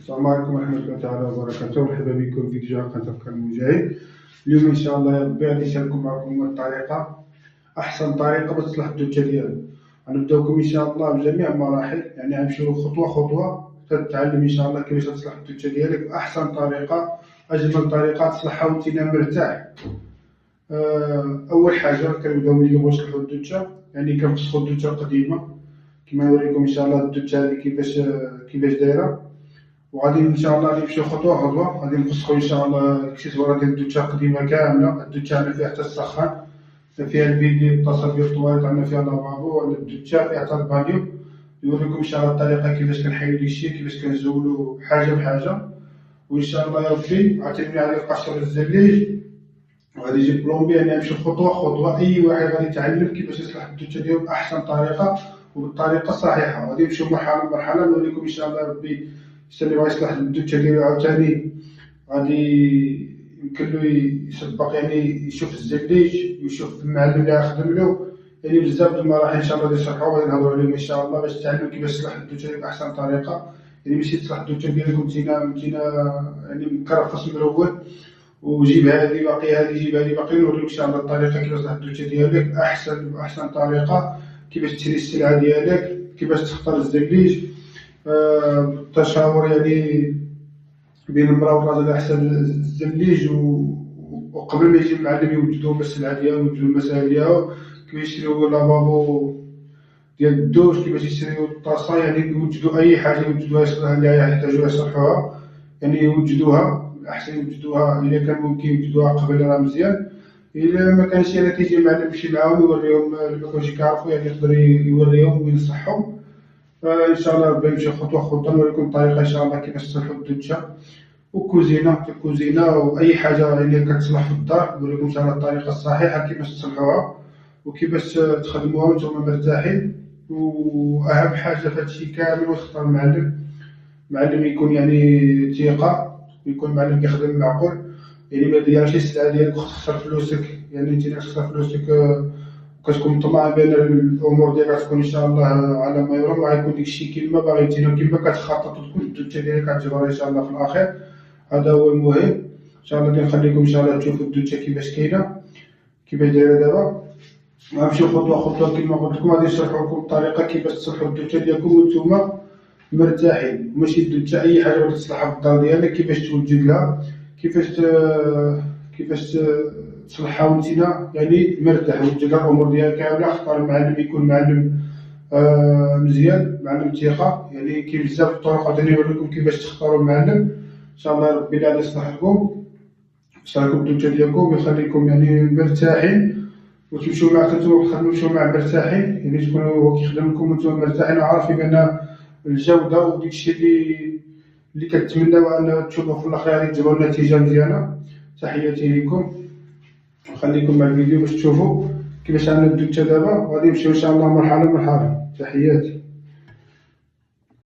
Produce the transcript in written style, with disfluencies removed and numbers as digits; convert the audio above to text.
السلام عليكم ورحمة الله تعالى وبركاته. مرحبا بكم في فيديو قناة أفكار المجاهد. اليوم إن شاء الله يا ربي غادي نشارك معكم الطريقة، أحسن طريقة باش تصلح الدوشة ديالك. غنبداوكم إن شاء الله بجميع المراحل، يعني غنمشيو خطوة خطوة حتى تتعلم إن شاء الله كيفاش تصلح الدوشة ديالك بأحسن طريقة، أجمل طريقة تصلحها وأنت مرتاح. أول حاجة كنبداو ملي نبغيو نصلحو الدوشة، يعني كنفسخو الدوشة القديمة كما نوريكم إن شاء الله الدوشة هادي كيفاش دايرة. وغادي ان شاء الله نمشيو خطوه خطوه، غادي نفسخو ان شاء الله الاكسسوارات ديال الدوشة القديمه كامله. الدوشة عندنا فيها حتى السخان، فيها الفيديو اتصل بيه الطواليت، عندنا فيها لافابو، عندنا الدوشة فيها حتى البانيو. نوريكم ان شاء الله الطريقه كيفاش كنحيدو داكشي، كيفاش كنزولو حاجه بحاجه. وان شاء الله يا ربي عاطيني عليه قشر الزليج، وغادي يجي بلومبي. يعني نمشيو خطوه خطوه، اي واحد غادي يتعلم كيفاش يصلح الدوشة ديالو باحسن طريقه وبالطريقه الصحيحه. غادي نمشيو مرحله بمرحله، نوريكم ان شاء الله ربي اللي بغا يصلح الدوشة ديالو عاوتاني غادي يمكنلو يسبق، يعني يشوف الزليج ويشوف المعلم اللي غيخدم له. يعني بزاف د المراحل ان شاء الله غادي نشرحو وغادي نهضرو عليهم ان شاء الله باش تعلموا كيفاش تصلح الدوشة ديالك باحسن طريقه. يعني ماشي تصلح الدوشة ديالك وانتينا يعني مكرفص من الاول، وجيب هادي باقي هادي جيب هادي باقي. نوريك ان شاء الله الطريقه كيفاش تصلح الدوشة ديالك احسن طريقه، كيفاش تشري السلعه ديالك، كيفاش تختار الزليج. التشاور يعني بين المرأة والرجل على حساب الزليج، وقبل ما يجي المعلم يوجدو السلعة ديالو، يوجدو المسائل ديالو، كيفاش يشريو لافابو ديال الدوش، كيفاش يشريو الطاسة. يعني يوجدو أي حاجة يوجدوها اللي يحتاجوها يصلحوها، يعني يوجدوها. الأحسن يوجدوها إلا كان ممكن يوجدوها قبل راه مزيان. إلا مكانش يعني تيجي المعلم يمشي معاهم يوريهم، مكانوش كيعرفو يعني يقدر يوريهم وينصحهم. فان شاء الله ربي نمشيو خطوه خطوه، نوريكم الطريقه ان شاء الله كيفاش تصلحوا الدوشة الكوزينه واي حاجه اللي كتصلح في الدار. نوريكم ان شاء الله الطريقه الصحيحه كيفاش تصلحوها وكيفاش تخدموها وانتم مرتاحين. واهم حاجه في هادشي كامل هو تختار معلم يكون يعني ثقه، يكون معلم كيخدم معقول. يعني ما ديرش السلعه ديالك وتخسر فلوسك، يعني انت تخسر فلوسك كتكون طمع بين الامور ديالك تكون ان شاء الله على ما يرام. غيكون داكشي كيما باغيتينو، كيما كتخطط وتكون الدوشة ديالك غتجبر ان شاء الله في الاخير. هذا هو المهم. ان شاء الله نخليكم ان شاء الله تشوفوا الدوشة كيفاش كاينه، كيفاش دايره دابا. غنمشيو خطوه خطوه كيما قلت لكم. غادي نشرح لكم الطريقه كيفاش تصلحوا الدوشة ديالكم وانتم مرتاحين، ماشي الدوشة اي حاجه بغيتي تصلحها في الدار ديالك، كيفاش توجد لها، كيفاش تصلحها وانتينا يعني مرتاح. وجد الامور ديالك كامله. اختار المعلم يكون معلم مزيان، معلم ثقه. يعني كاين بزاف الطرق غادي نوريكم كيفاش تختاروا المعلم. ان شاء الله ربي اللي غادي يصلح لكم الدوشة ديالكم ويخليكم يعني مرتاحين، وتمشيو مع نتوما تمشيو مع مرتاحين. يعني تكونوا هو كيخدم لكم وانتم مرتاحين وعارفين بان الجوده وداكشي اللي كتمناو انه تشوفوا في الاخر غادي تجيبوا نتيجه مزيانه. تحياتي لكم، نخليكم مع الفيديو باش تشوفوا كيفاش عندنا الدوشة دابا. وغادي نمشيو ان شاء الله مرحله مرحله. تحياتي.